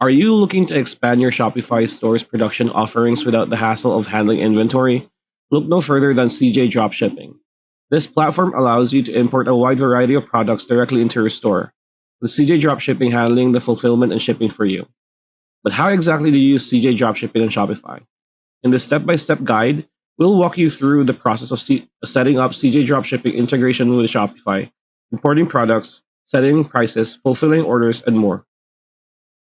Are you looking to expand your Shopify store's production offerings without the hassle of handling inventory? Look no further than CJ Dropshipping. This platform allows you to import a wide variety of products directly into your store, with CJ Dropshipping handling the fulfillment and shipping for you. But how exactly do you use CJ Dropshipping on Shopify? In this step by step guide, we'll walk you through the process of setting up CJ Dropshipping integration with Shopify, importing products, setting prices, fulfilling orders, and more.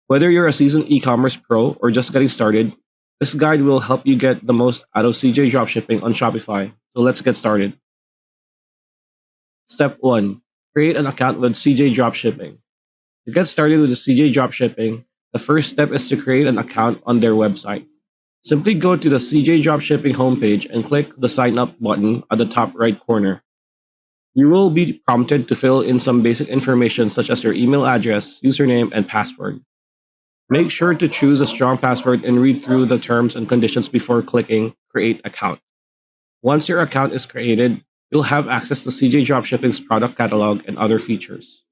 Whether you're a seasoned e commerce pro or just getting started, this guide will help you get the most out of CJ Dropshipping on Shopify. So let's get started. Step 1. Create an account with CJ Dropshipping. To get started with the CJ Dropshipping, the first step is to create an account on their website. Simply go to the CJ Dropshipping homepage and click the Sign Up button at the top right corner. You will be prompted to fill in some basic information such as your email address, username, and password. Make sure to choose a strong password and read through the terms and conditions before clicking Create Account. Once your account is created, you'll have access to CJ Dropshipping's product catalog and other features.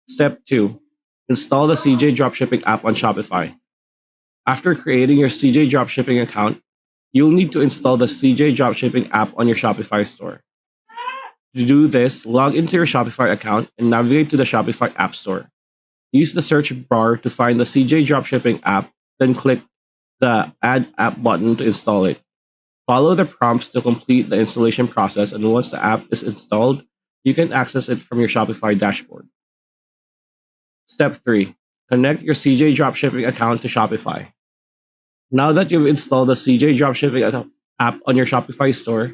Step 2. Install the CJ Dropshipping app on Shopify. After creating your CJ Dropshipping account, you'll need to install the CJ Dropshipping app on your Shopify store. To do this, log into your Shopify account and navigate to the Shopify App Store. Use the search bar to find the CJ Dropshipping app, then click the Add App button to install it. Follow the prompts to complete the installation process, and once the app is installed, you can access it from your Shopify dashboard. Step 3. Connect your CJ Dropshipping account to Shopify. Now that you've installed the CJ Dropshipping app on your Shopify store,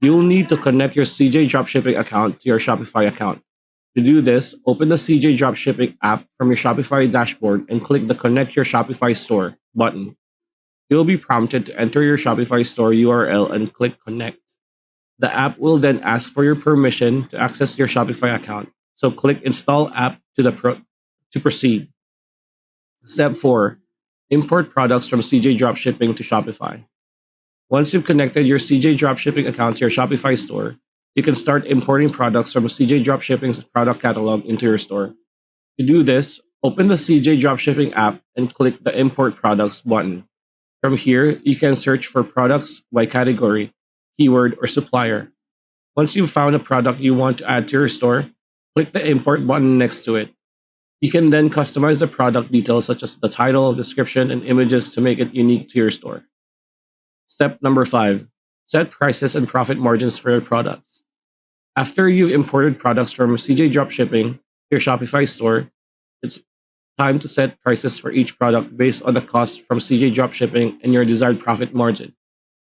you'll need to connect your CJ Dropshipping account to your Shopify account. To do this, open the CJ Dropshipping app from your Shopify dashboard and click the Connect Your Shopify Store button. You'll be prompted to enter your Shopify store URL and click Connect. The app will then ask for your permission to access your Shopify account, so click Install App to proceed. Step 4. Import products from CJ Dropshipping to Shopify. Once you've connected your CJ Dropshipping account to your Shopify store, you can start importing products from CJ Dropshipping's product catalog into your store. To do this, open the CJ Dropshipping app and click the Import Products button. From here, you can search for products by category, keyword, or supplier. Once you've found a product you want to add to your store, click the Import button next to it. You can then customize the product details such as the title, description, and images to make it unique to your store. Step number 5. Set prices and profit margins for your products. After you've imported products from CJ Dropshipping to your Shopify store, it's time to set prices for each product based on the cost from CJ Dropshipping and your desired profit margin.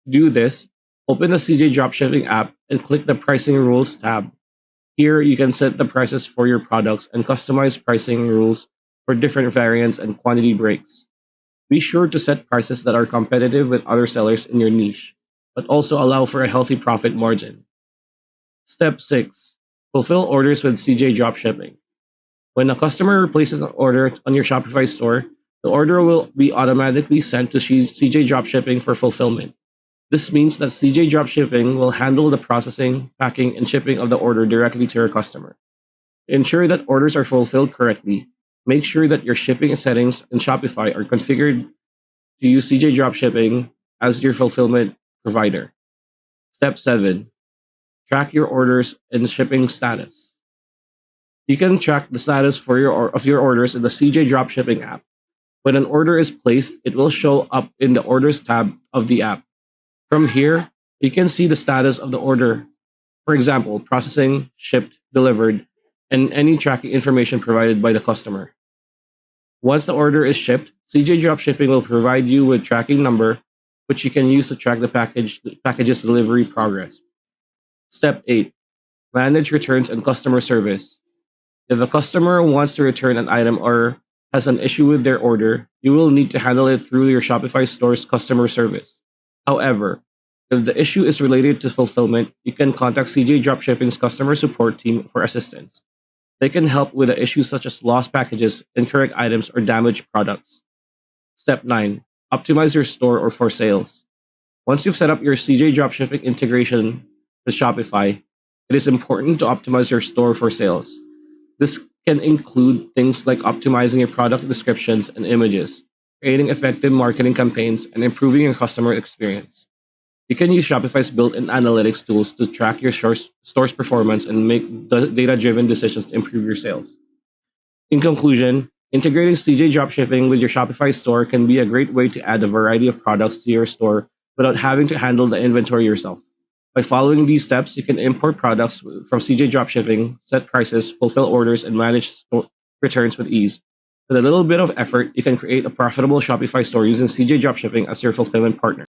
To do this, open the CJ Dropshipping app and click the Pricing Rules tab. Here, you can set the prices for your products and customize pricing rules for different variants and quantity breaks. Be sure to set prices that are competitive with other sellers in your niche, but also allow for a healthy profit margin. Step 6. Fulfill orders with CJ Dropshipping. When a customer places an order on your Shopify store, the order will be automatically sent to CJ Dropshipping for fulfillment. This means that CJ Dropshipping will handle the processing, packing, and shipping of the order directly to your customer. To ensure that orders are fulfilled correctly, make sure that your shipping settings in Shopify are configured to use CJ Dropshipping as your fulfillment provider. Step 7. Track your orders and shipping status. You can track the status of your orders in the CJ Dropshipping app. When an order is placed, it will show up in the Orders tab of the app. From here, you can see the status of the order, for example, processing, shipped, delivered, and any tracking information provided by the customer. Once the order is shipped, CJ Dropshipping will provide you with tracking number, which you can use to track the package's delivery progress. Step 8. Manage returns and customer service. If a customer wants to return an item or has an issue with their order, you will need to handle it through your Shopify store's customer service. However, if the issue is related to fulfillment, you can contact CJ Dropshipping's customer support team for assistance. They can help with the issues such as lost packages, incorrect items, or damaged products. Step 9. Optimize your store or for sales. Once you've set up your CJ Dropshipping integration with Shopify, it is important to optimize your store for sales. This can include things like optimizing your product descriptions and images, creating effective marketing campaigns, and improving your customer experience. You can use Shopify's built-in analytics tools to track your store's performance and make data-driven decisions to improve your sales. In conclusion, integrating CJ Dropshipping with your Shopify store can be a great way to add a variety of products to your store without having to handle the inventory yourself. By following these steps, you can import products from CJ Dropshipping, set prices, fulfill orders, and manage returns with ease. With a little bit of effort, you can create a profitable Shopify store using CJ Dropshipping as your fulfillment partner.